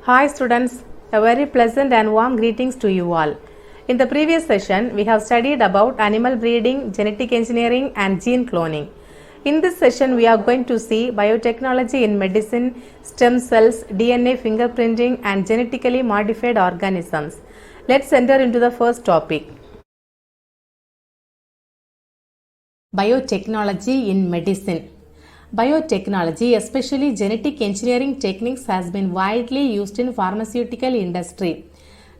Hi students, a very pleasant and warm greetings to you all. In the previous session, we have studied about animal breeding, genetic engineering and gene cloning. In this session, we are going to see biotechnology in medicine, stem cells, DNA fingerprinting and genetically modified organisms. Let's enter into the first topic. Biotechnology in medicine. Biotechnology, especially genetic engineering techniques, has been widely used in pharmaceutical industry.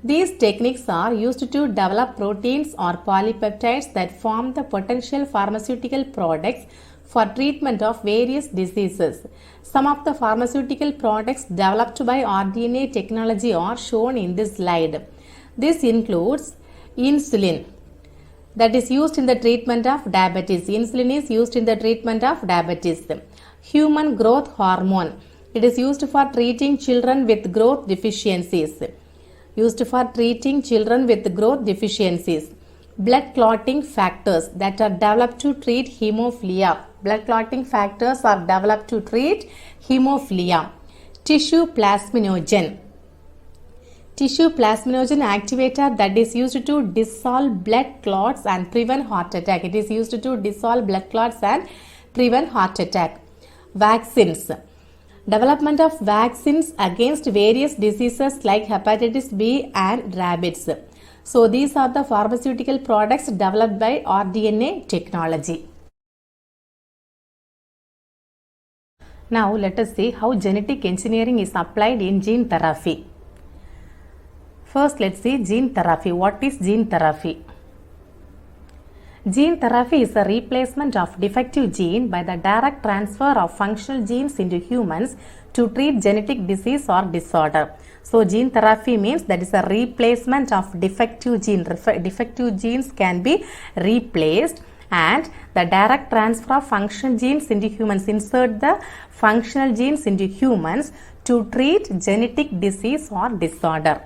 These techniques are used to develop proteins or polypeptides that form the potential pharmaceutical products for treatment of various diseases. Some of the pharmaceutical products developed by RDNA technology are shown in this slide. This includes insulin, that is used in the treatment of diabetes. Insulin is used in the treatment of diabetes. Human growth hormone. It is used for treating children with growth deficiencies. Blood clotting factors that are developed to treat hemophilia. Tissue plasminogen activator that is used to dissolve blood clots and prevent heart attack. Vaccines. Development of vaccines against various diseases like hepatitis B and rabies. So these are the pharmaceutical products developed by RDNA technology. Now let us see how genetic engineering is applied in gene therapy. First, let's see gene therapy. What is gene therapy? Gene therapy is a replacement of defective gene by the direct transfer of functional genes into humans to treat genetic disease or disorder. So, gene therapy means that is a replacement of defective gene. Defective genes can be replaced and the direct transfer of functional genes into humans. Insert the functional genes into humans to treat genetic disease or disorder.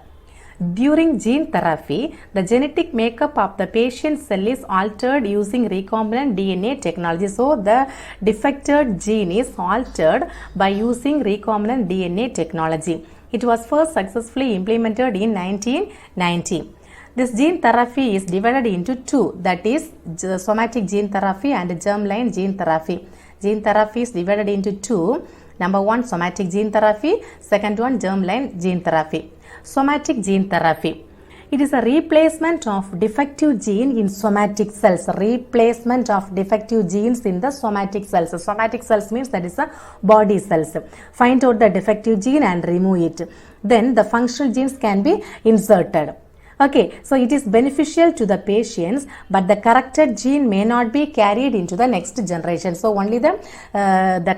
During gene therapy, the genetic makeup of the patient cell is altered using recombinant DNA technology. So, the defected gene is altered by using recombinant DNA technology. It was first successfully implemented in 1990. This gene therapy is divided into two, that is somatic gene therapy and germline gene therapy. Gene therapy is divided into two. Number one, somatic gene therapy. Second one, germline gene therapy. Somatic gene therapy. It is a replacement of defective gene in somatic cells. Replacement of defective genes in the somatic cells. Somatic cells means that is a body cells. Find out the defective gene and remove it. Then the functional genes can be inserted. Okay, so it is beneficial to the patients, but the corrected gene may not be carried into the next generation. So only the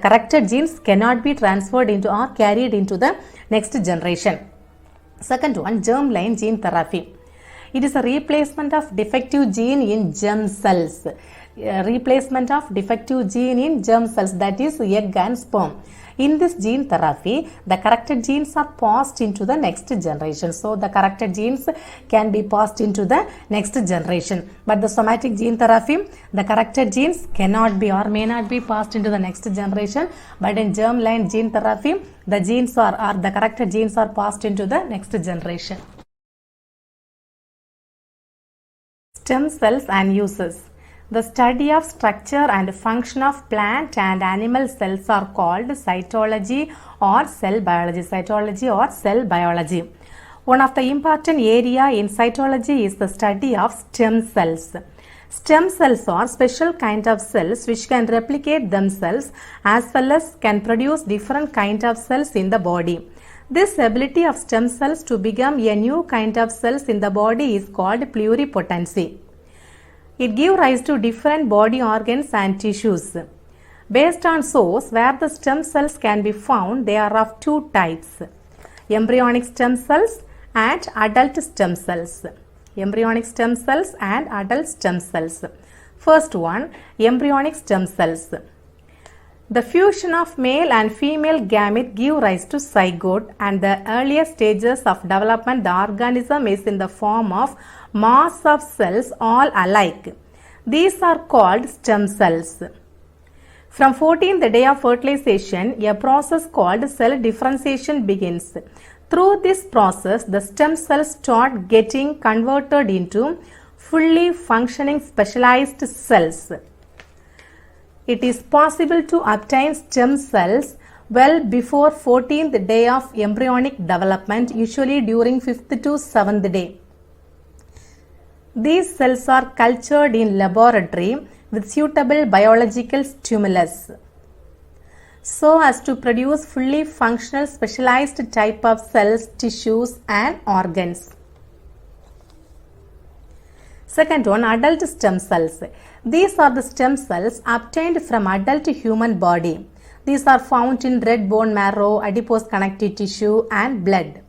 corrected genes cannot be transferred into or carried into the next generation. Second one, germline gene therapy. It is a replacement of defective gene in germ cells. Replacement of defective gene in germ cells, that is egg and sperm. In this gene therapy, the corrected genes are passed into the next generation. So, the corrected genes can be passed into the next generation. But the somatic gene therapy, the corrected genes cannot be or may not be passed into the next generation. But in germline gene therapy, the genes or the corrected genes are passed into the next generation. Stem cells and uses. The study of structure and function of plant and animal cells are called cytology or cell biology. One of the important area in cytology is the study of stem cells. Stem cells are special kind of cells which can replicate themselves as well as can produce different kind of cells in the body. This ability of stem cells to become a new kind of cells in the body is called pluripotency. It gives rise to different body organs and tissues. Based on source where the stem cells can be found, they are of two types: embryonic stem cells and adult stem cells. Embryonic stem cells and adult stem cells. First one, embryonic stem cells. The fusion of male and female gamete give rise to zygote, and the earlier stages of development the organism is in the form of mass of cells all alike. These are called stem cells. From 14th day of fertilization, a process called cell differentiation begins. Through this process, the stem cells start getting converted into fully functioning specialized cells. It is possible to obtain stem cells well before 14th day of embryonic development, usually during 5th to 7th day. These cells are cultured in laboratory with suitable biological stimulus so as to produce fully functional specialized type of cells, tissues and organs. Second one, adult stem cells. These are the stem cells obtained from adult human body. These are found in red bone marrow, adipose connective tissue and blood.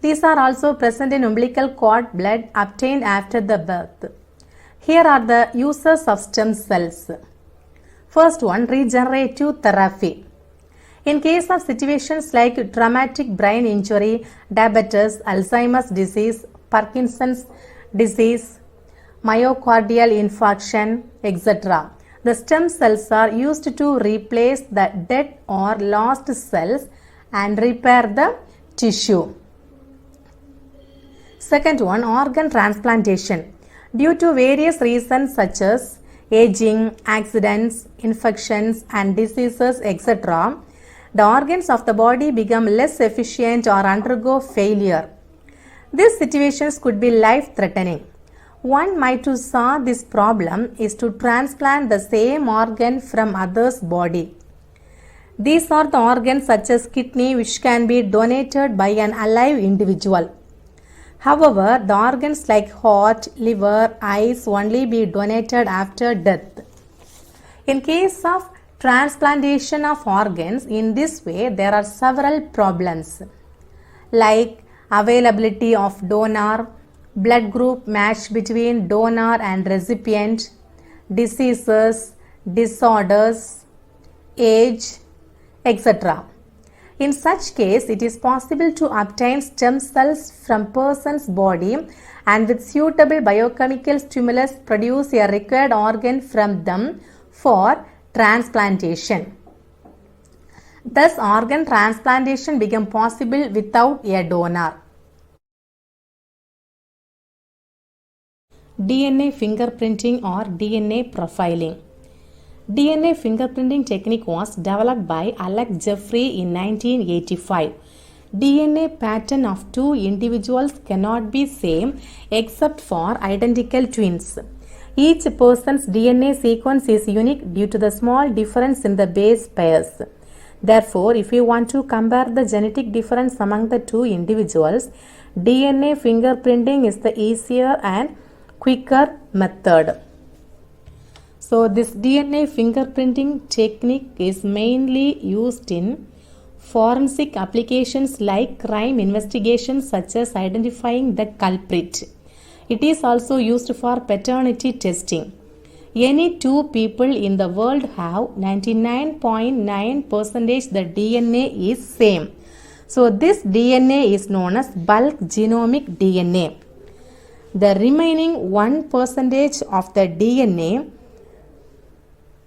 These are also present in umbilical cord blood obtained after the birth. Here are the uses of stem cells. First one, regenerative therapy. In case of situations like traumatic brain injury, diabetes, Alzheimer's disease, Parkinson's disease, myocardial infarction, etc., the stem cells are used to replace the dead or lost cells and repair the tissue. Second one, organ transplantation. Due to various reasons such as aging, accidents, infections and diseases, etc., the organs of the body become less efficient or undergo failure. These situations could be life-threatening. One way to solve this problem is to transplant the same organ from others' body. These are the organs such as kidney, which can be donated by an alive individual. However, the organs like heart, liver, eyes only be donated after death. In case of transplantation of organs in this way, there are several problems like availability of donor, blood group match between donor and recipient, diseases, disorders, age, etc. In such case, it is possible to obtain stem cells from person's body and with suitable biochemical stimulus produce a required organ from them for transplantation. Thus, organ transplantation became possible without a donor. DNA fingerprinting or DNA profiling. DNA fingerprinting technique was developed by Alex Jeffrey in 1985. DNA pattern of two individuals cannot be same except for identical twins. Each person's DNA sequence is unique due to the small difference in the base pairs. Therefore, if you want to compare the genetic difference among the two individuals, DNA fingerprinting is the easier and quicker method. So this DNA fingerprinting technique is mainly used in forensic applications like crime investigations such as identifying the culprit. It is also used for paternity testing. Any two people in the world have 99.9% the DNA is same. So this DNA is known as bulk genomic DNA. The remaining 1% of the DNA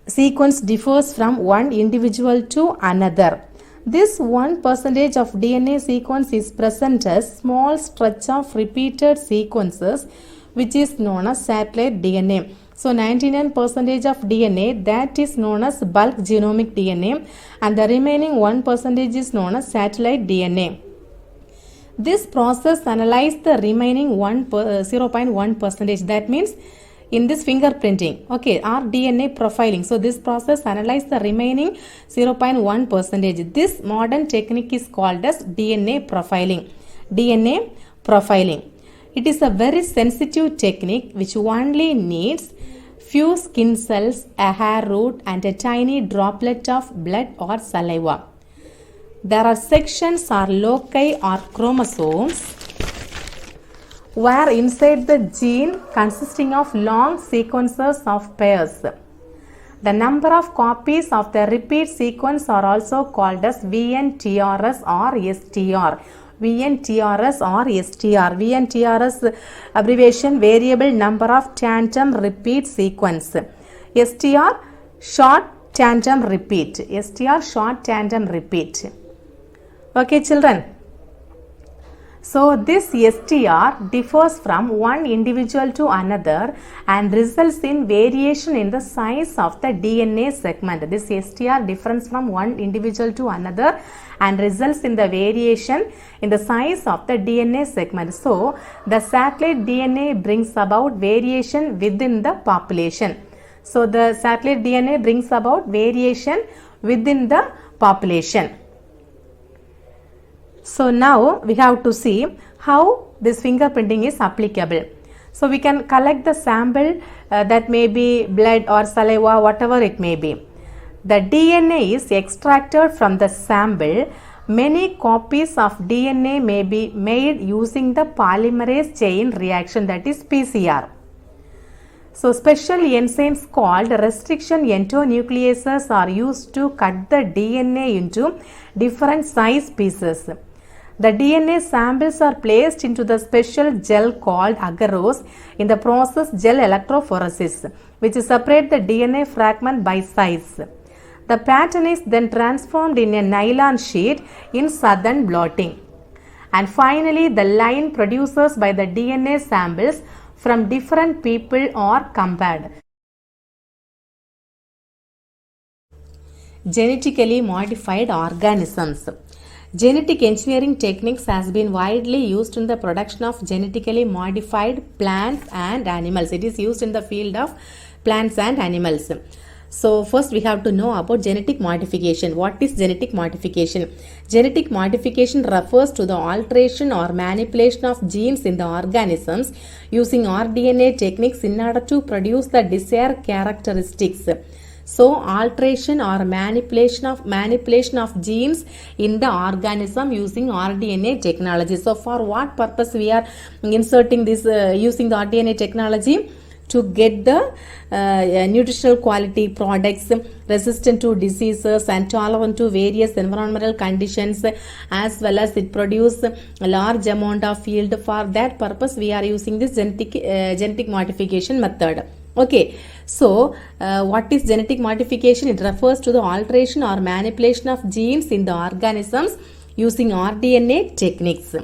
sequence differs from one individual to another. This 1% of DNA sequence is present as small stretch of repeated sequences which is known as satellite DNA. So 99% of DNA that is known as bulk genomic DNA and the remaining 1% is known as satellite DNA. This process analyzes the remaining 0.1%. That means in this fingerprinting, okay, or DNA profiling. So this process analyzes the remaining 0.1%. This modern technique is called as DNA profiling. DNA profiling. It is a very sensitive technique which only needs few skin cells, a hair root and a tiny droplet of blood or saliva. There are sections or loci or chromosomes where inside the gene consisting of long sequences of pairs. The number of copies of the repeat sequence are also called as VNTRS or STR. VNTRS or STR. VNTRS abbreviation variable number of tandem repeat sequence. STR short tandem repeat. STR short tandem repeat. Okay children. So this STR differs from one individual to another and results in variation in the size of the DNA segment. This STR differs from one individual to another and results in the variation in the size of the DNA segment. So the satellite DNA brings about variation within the population. So the satellite DNA brings about variation within the population. So now we have to see how this fingerprinting is applicable. So we can collect the sample that may be blood or saliva, whatever it may be. The DNA is extracted from the sample. Many copies of DNA may be made using the polymerase chain reaction, that is PCR. So special enzymes called restriction endonucleases are used to cut the DNA into different size pieces. The DNA samples are placed into the special gel called agarose in the process gel electrophoresis, which separates the DNA fragment by size. The pattern is then transformed in a nylon sheet in southern blotting. And finally, the line produced by the DNA samples from different people are compared. Genetically modified organisms. Genetic engineering techniques has been widely used in the production of genetically modified plants and animals. It is used in the field of plants and animals. So first we have to know about genetic modification. What is genetic modification? Genetic modification refers to the alteration or manipulation of genes in the organisms using rDNA techniques in order to produce the desired characteristics. So alteration or manipulation of genes in the organism using rDNA technology. So for what purpose we are inserting this using the rDNA technology? To get the nutritional quality products resistant to diseases and tolerant to various environmental conditions, as well as it produce a large amount of yield. For that purpose we are using this genetic modification method. Okay, so what is genetic modification? It refers to the alteration or manipulation of genes in the organisms using rDNA techniques.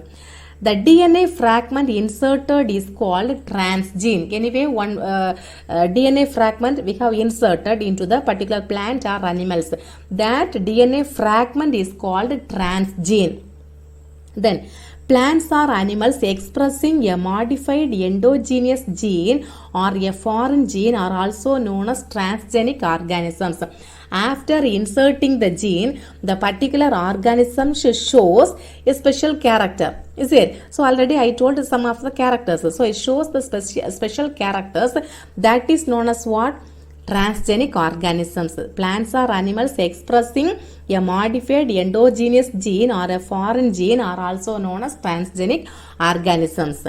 The DNA fragment inserted is called transgene. Anyway, one DNA fragment we have inserted into the particular plant or animals. That DNA fragment is called transgene. Then plants or animals expressing a modified endogenous gene or a foreign gene are also known as transgenic organisms. After inserting the gene, the particular organism shows a special character. Is it? So already I told some of the characters. So it shows the special characters. That is known as what? Transgenic organisms. Plants or animals expressing a modified endogenous gene or a foreign gene are also known as transgenic organisms.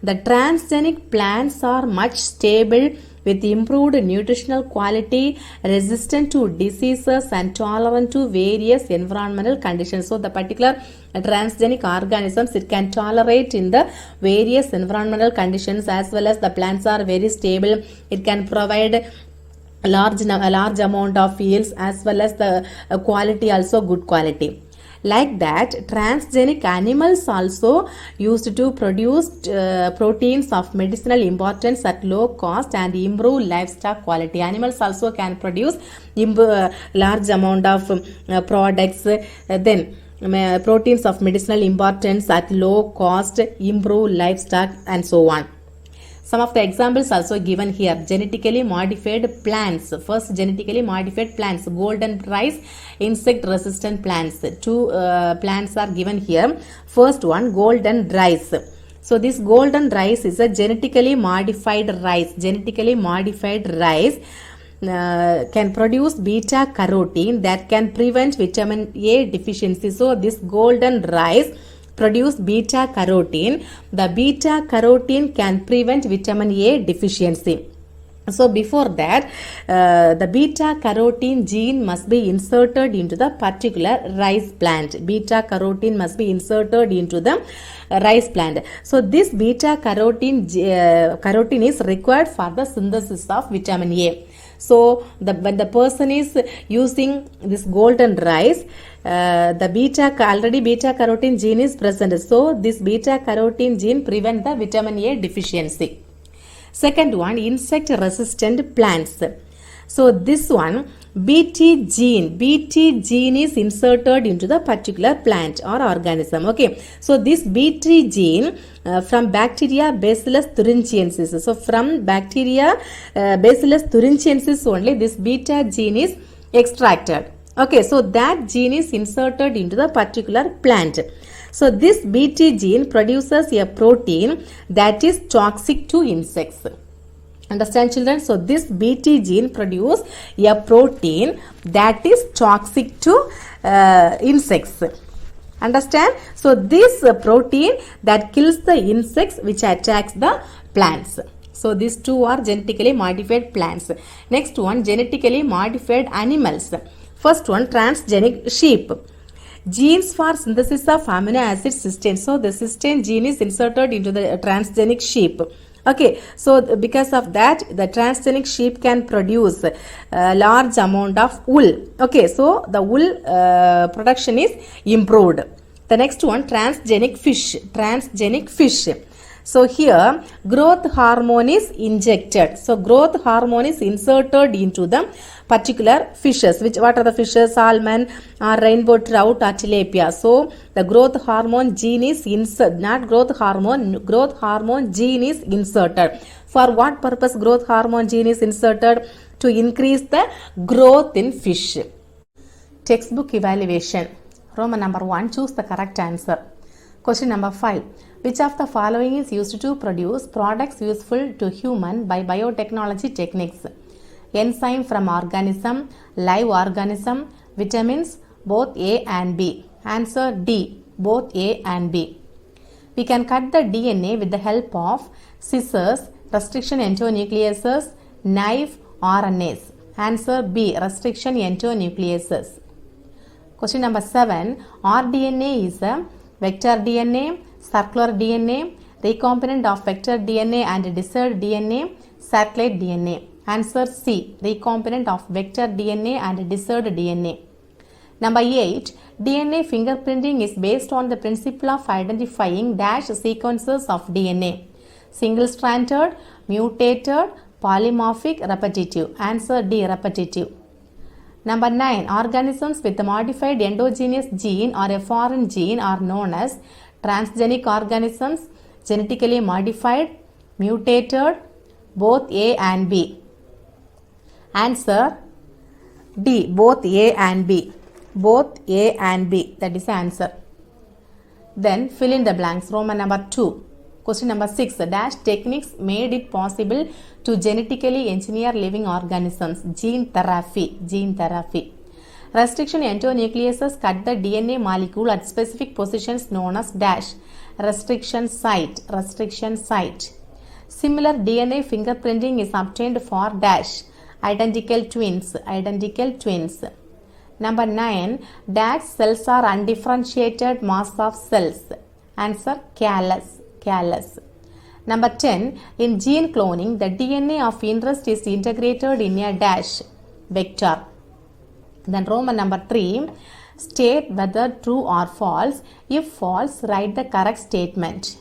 The transgenic plants are much stable with improved nutritional quality, resistant to diseases and tolerant to various environmental conditions. So the particular transgenic organisms, it can tolerate in the various environmental conditions, as well as the plants are very stable. It can provide a large amount of yields, as well as the quality also good quality. Like that, transgenic animals also used to produce proteins of medicinal importance at low cost and improve livestock quality. Animals also can produce large amount of products, then proteins of medicinal importance at low cost, improve livestock, and so on. Some of the examples also given here. Genetically modified plants. First, genetically modified plants. Golden rice, insect resistant plants. Two plants are given here. First one, golden rice. So this golden rice is a genetically modified rice. Genetically modified rice can produce beta carotene that can prevent vitamin A deficiency. So this golden rice produce beta carotene. The beta carotene can prevent vitamin A deficiency. So before that, the beta carotene gene must be inserted into the particular rice plant. Beta carotene must be inserted into the rice plant. So this beta carotene is required for the synthesis of vitamin A. So when the person is using this golden rice, already beta carotene gene is present. So this beta carotene gene prevent the vitamin A deficiency. Second one, insect resistant plants. So this one, Bt gene is inserted into the particular plant or organism. Okay, so this Bt gene from bacteria Bacillus thuringiensis. So from bacteria Bacillus thuringiensis only this beta gene is extracted. Okay, so that gene is inserted into the particular plant. So this Bt gene produces a protein that is toxic to insects. Understand, children? So this Bt gene produces a protein that is toxic to insects. Understand? So this protein that kills the insects which attacks the plants. So these two are genetically modified plants. Next one, genetically modified animals. First one, transgenic sheep. Genes for synthesis of amino acid cysteine. So the cysteine gene is inserted into the transgenic sheep. Okay, so because of that, the transgenic sheep can produce a large amount of wool. Okay, so the wool production is improved. The next one, transgenic fish. Transgenic fish. So here, growth hormone is injected. So growth hormone is inserted into the particular fishes. What are the fishes? Salmon, or rainbow trout, or tilapia. So the growth hormone gene is inserted. Not growth hormone gene is inserted. For what purpose growth hormone gene is inserted? To increase the growth in fish. Textbook evaluation. Roman number 1, choose the correct answer. Question number 5. Which of the following is used to produce products useful to human by biotechnology techniques? Enzyme from organism, live organism, vitamins, both A and B. Answer D, both A and B. We can cut the DNA with the help of scissors, restriction endonucleases, knife, RNAs. Answer B, restriction endonucleases. Question number 7. rDNA is a vector DNA, circular DNA, recombinant of vector DNA and deserted DNA, satellite DNA. Answer C, recombinant of vector DNA and deserted DNA. Number 8, DNA fingerprinting is based on the principle of identifying dash sequences of DNA. Single-stranded, mutated, polymorphic, repetitive. Answer D, repetitive. Number 9, organisms with a modified endogenous gene or a foreign gene are known as transgenic organisms, genetically modified, mutated, both A and B. Answer D, both A and B. Both A and B. That is the answer. Then fill in the blanks. Roman number 2. Question number 6. Dash techniques made it possible to genetically engineer living organisms. Gene therapy. Gene therapy. Restriction endonucleases cut the DNA molecule at specific positions known as dash. Restriction site. Restriction site. Similar DNA fingerprinting is obtained for dash. Identical twins. Identical twins. Number 9. Dash cells are undifferentiated mass of cells. Answer callus. Callus. Number 10. In gene cloning, the DNA of interest is integrated in a dash vector. Then Roman number 3. State whether true or false. If false, write the correct statement.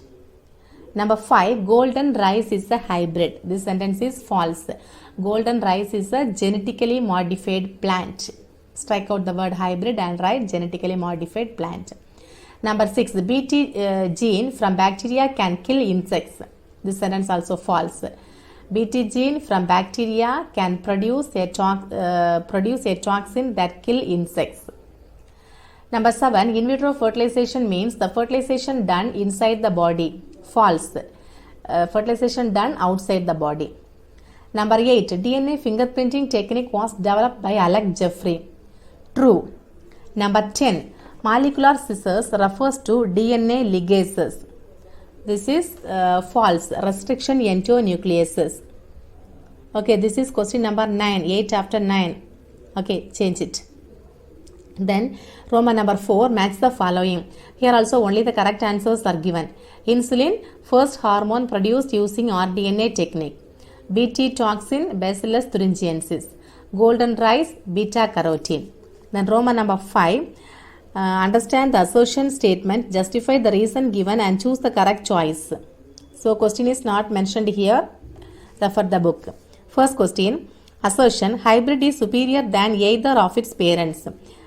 Number 5. Golden rice is a hybrid. This sentence is false. Golden rice is a genetically modified plant. Strike out the word hybrid and write genetically modified plant. Number 6. The Bt gene from bacteria can kill insects. This sentence also false. Bt gene from bacteria can produce a toxin that kill insects. Number 7. In vitro fertilization means the fertilization done inside the body. False. Fertilization done outside the body. Number 8. DNA fingerprinting technique was developed by Alec Jeffrey. True. Number 10. Molecular scissors refers to DNA ligases. This is false. Restriction endonucleases. Okay, this is question number 9. 8 after 9. Okay, change it. Then Roman number 4, match the following. Here also only the correct answers are given. Insulin, first hormone produced using rDNA technique. Bt toxin, Bacillus thuringiensis. Golden rice, beta carotene. Then Roman number 5. Understand the assertion statement, justify the reason given and choose the correct choice. So question is not mentioned here. Refer the book. First question. Assertion, hybrid is superior than either of its parents.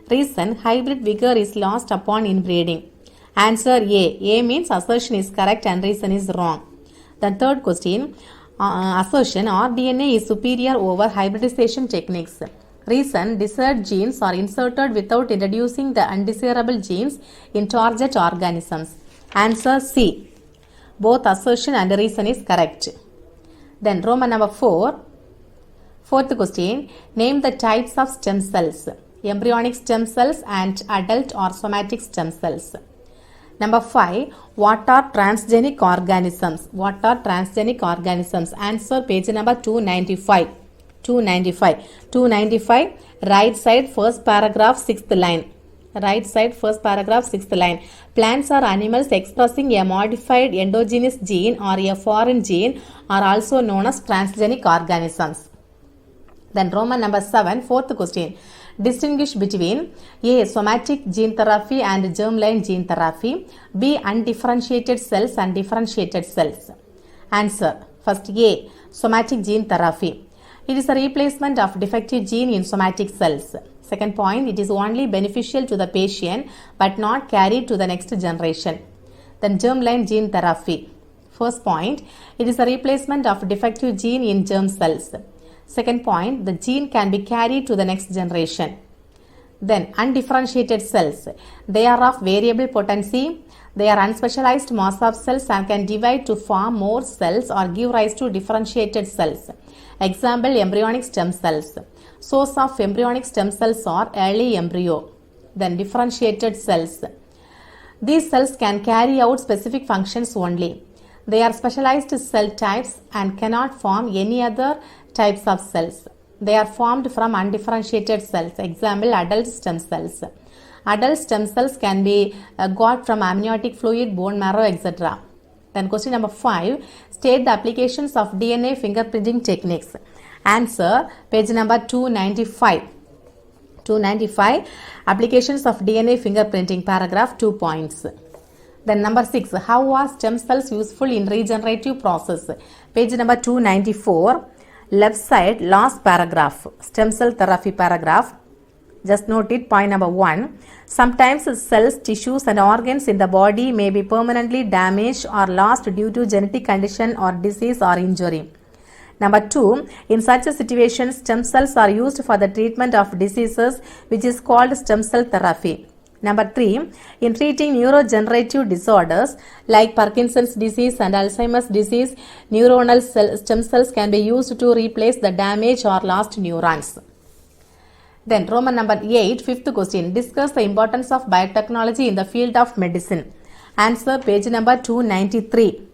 Reason, hybrid vigor is lost upon inbreeding. Answer A. A means assertion is correct and reason is wrong. The third question. Assertion, rDNA is superior over hybridization techniques. Reason, desired genes are inserted without introducing the undesirable genes in target organisms. Answer C. Both assertion and reason is correct. Then Roman number 4. Fourth question. Name the types of stem cells. Embryonic stem cells and adult or somatic stem cells. Number 5. What are transgenic organisms? What are transgenic organisms? Answer page number 295. 295. Right side first paragraph 6th line. Right side first paragraph 6th line. Plants or animals expressing a modified endogenous gene or a foreign gene are also known as transgenic organisms. Then Roman number 7, fourth question. Distinguish between A. Somatic gene therapy and germline gene therapy. B. Undifferentiated cells and differentiated cells. Answer. First A. Somatic gene therapy. It is a replacement of defective gene in somatic cells. Second point, it is only beneficial to the patient but not carried to the next generation. Then germline gene therapy. First point, it is a replacement of defective gene in germ cells. Second point, the gene can be carried to the next generation. Then undifferentiated cells. They are of variable potency. They are unspecialized mass of cells and can divide to form more cells or give rise to differentiated cells. Example, embryonic stem cells. Source of embryonic stem cells are early embryo. Then differentiated cells. These cells can carry out specific functions only. They are specialized cell types and cannot form any other types of cells. They are formed from undifferentiated cells. Example, adult stem cells. Adult stem cells can be got from amniotic fluid, bone marrow, etc. Then question number 5. State the applications of DNA fingerprinting techniques. Answer, page number 295. 295. Applications of DNA fingerprinting, paragraph 2 points. Then number 6. How are stem cells useful in regenerative process? Page number 294. Left side, last paragraph. Stem cell therapy paragraph. Just note it, point number 1. Sometimes cells, tissues and organs in the body may be permanently damaged or lost due to genetic condition or disease or injury. Number 2. In such a situation, stem cells are used for the treatment of diseases, which is called stem cell therapy. Number 3. In treating neurodegenerative disorders like Parkinson's disease and Alzheimer's disease, neuronal stem cells can be used to replace the damaged or lost neurons. Then Roman number 8, fifth question. Discuss the importance of biotechnology in the field of medicine. Answer, page number 293.